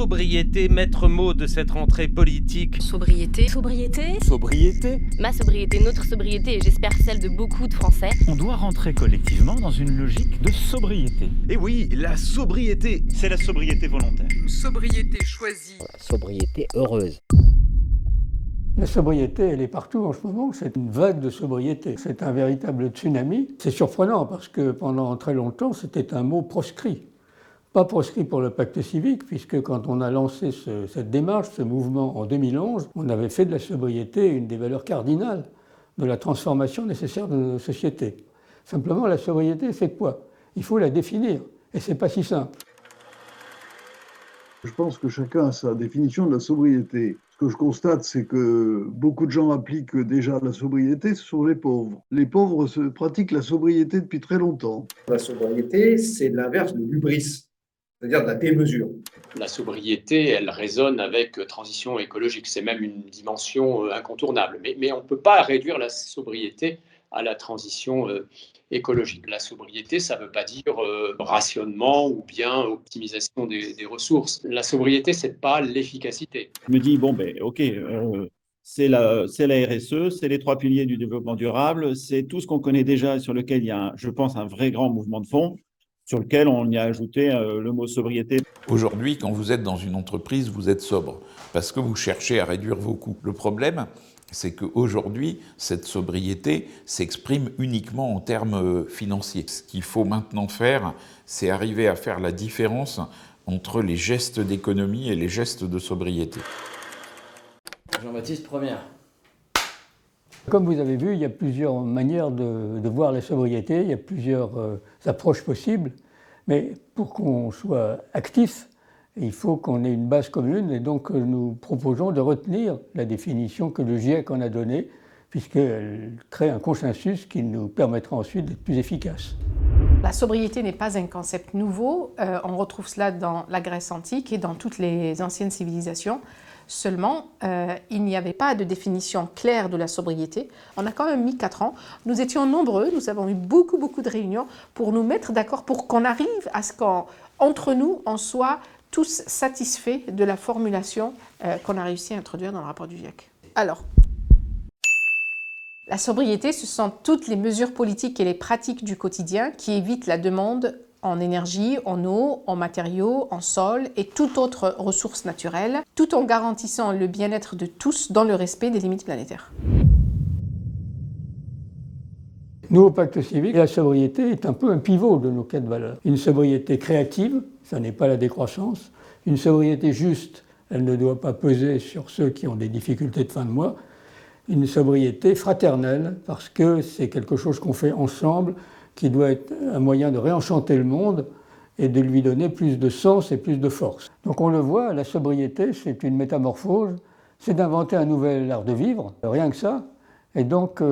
sobriété, maître mot de cette rentrée politique. Sobriété. Sobriété. Sobriété. Ma sobriété, notre sobriété et j'espère celle de beaucoup de Français. On doit rentrer collectivement dans une logique de sobriété. Et oui, la sobriété. C'est la sobriété volontaire. Une sobriété choisie. La sobriété heureuse. La sobriété, elle est partout en ce moment, c'est une vague de sobriété. C'est un véritable tsunami. C'est surprenant parce que pendant très longtemps, c'était un mot proscrit. Pas proscrit pour le pacte civique, puisque quand on a lancé cette démarche, ce mouvement en 2011, on avait fait de la sobriété une des valeurs cardinales de la transformation nécessaire de nos sociétés. Simplement, la sobriété, c'est quoi? Il faut la définir, et c'est pas si simple. Je pense que chacun a sa définition de la sobriété. Ce que je constate, c'est que beaucoup de gens appliquent déjà la sobriété, ce sont les pauvres. Les pauvres pratiquent la sobriété depuis très longtemps. La sobriété, c'est l'inverse de l'hubris, c'est-à-dire de la démesure. La sobriété, elle résonne avec transition écologique. C'est même une dimension incontournable. Mais on ne peut pas réduire la sobriété à la transition écologique. La sobriété, ça ne veut pas dire rationnement ou bien optimisation des ressources. La sobriété, ce n'est pas l'efficacité. Je me dis, c'est la RSE, c'est les 3 piliers du développement durable, c'est tout ce qu'on connaît déjà, sur lequel il y a, je pense, un vrai grand mouvement de fond, sur lequel on y a ajouté le mot sobriété. Aujourd'hui, quand vous êtes dans une entreprise, vous êtes sobre, parce que vous cherchez à réduire vos coûts. Le problème, c'est qu'aujourd'hui, cette sobriété s'exprime uniquement en termes financiers. Ce qu'il faut maintenant faire, c'est arriver à faire la différence entre les gestes d'économie et les gestes de sobriété. Jean-Baptiste, première. Comme vous avez vu, il y a plusieurs manières de voir la sobriété, il y a plusieurs approches possibles, mais pour qu'on soit actif, il faut qu'on ait une base commune, et donc nous proposons de retenir la définition que le GIEC en a donnée, puisqu'elle crée un consensus qui nous permettra ensuite d'être plus efficaces. La sobriété n'est pas un concept nouveau, on retrouve cela dans la Grèce antique et dans toutes les anciennes civilisations. Seulement, il n'y avait pas de définition claire de la sobriété. On a quand même mis 4 ans. Nous étions nombreux, nous avons eu beaucoup de réunions pour nous mettre d'accord, pour qu'on arrive à ce qu'entre nous, on soit tous satisfaits de la formulation qu'on a réussi à introduire dans le rapport du GIEC. Alors, la sobriété, ce sont toutes les mesures politiques et les pratiques du quotidien qui évitent la demande en énergie, en eau, en matériaux, en sol et toute autre ressource naturelle, tout en garantissant le bien-être de tous dans le respect des limites planétaires. Nous, au Pacte civique, la sobriété est un peu un pivot de nos 4 valeurs. Une sobriété créative, ça n'est pas la décroissance. Une sobriété juste, elle ne doit pas peser sur ceux qui ont des difficultés de fin de mois. Une sobriété fraternelle, parce que c'est quelque chose qu'on fait ensemble, qui doit être un moyen de réenchanter le monde et de lui donner plus de sens et plus de force. Donc on le voit, la sobriété, c'est une métamorphose, c'est d'inventer un nouvel art de vivre, rien que ça. Et donc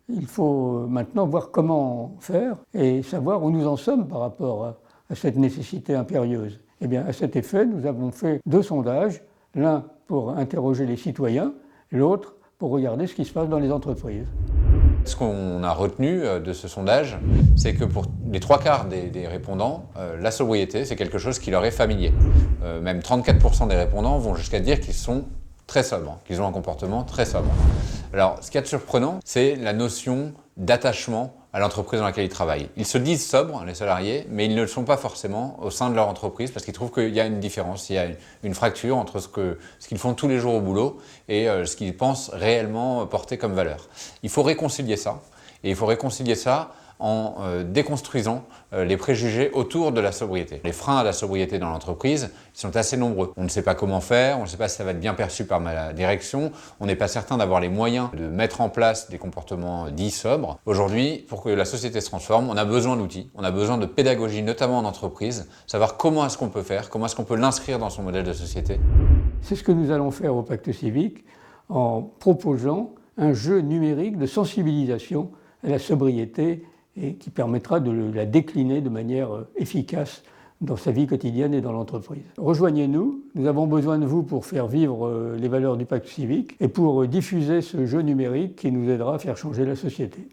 il faut maintenant voir comment faire et savoir où nous en sommes par rapport à cette nécessité impérieuse. Eh bien, à cet effet, nous avons fait 2 sondages, l'un pour interroger les citoyens, l'autre pour regarder ce qui se passe dans les entreprises. Ce qu'on a retenu de ce sondage, c'est que pour les 3/4 des répondants, la sobriété, c'est quelque chose qui leur est familier. Même 34% des répondants vont jusqu'à dire qu'ils sont très sobres, qu'ils ont un comportement très sobre. Alors, ce qui est surprenant, c'est la notion d'attachement à l'entreprise dans laquelle ils travaillent. Ils se disent sobres, les salariés, mais ils ne le sont pas forcément au sein de leur entreprise parce qu'ils trouvent qu'il y a une différence, il y a une fracture entre ce qu'ils font tous les jours au boulot et ce qu'ils pensent réellement porter comme valeur. Il faut réconcilier ça, et il faut réconcilier ça en déconstruisant les préjugés autour de la sobriété. Les freins à la sobriété dans l'entreprise sont assez nombreux. On ne sait pas comment faire, on ne sait pas si ça va être bien perçu par ma direction, on n'est pas certain d'avoir les moyens de mettre en place des comportements dits sobres. Aujourd'hui, pour que la société se transforme, on a besoin d'outils, on a besoin de pédagogie, notamment en entreprise, savoir comment est-ce qu'on peut faire, comment est-ce qu'on peut l'inscrire dans son modèle de société. C'est ce que nous allons faire au Pacte civique en proposant un jeu numérique de sensibilisation à la sobriété et qui permettra de la décliner de manière efficace dans sa vie quotidienne et dans l'entreprise. Rejoignez-nous, nous avons besoin de vous pour faire vivre les valeurs du pacte civique et pour diffuser ce jeu numérique qui nous aidera à faire changer la société.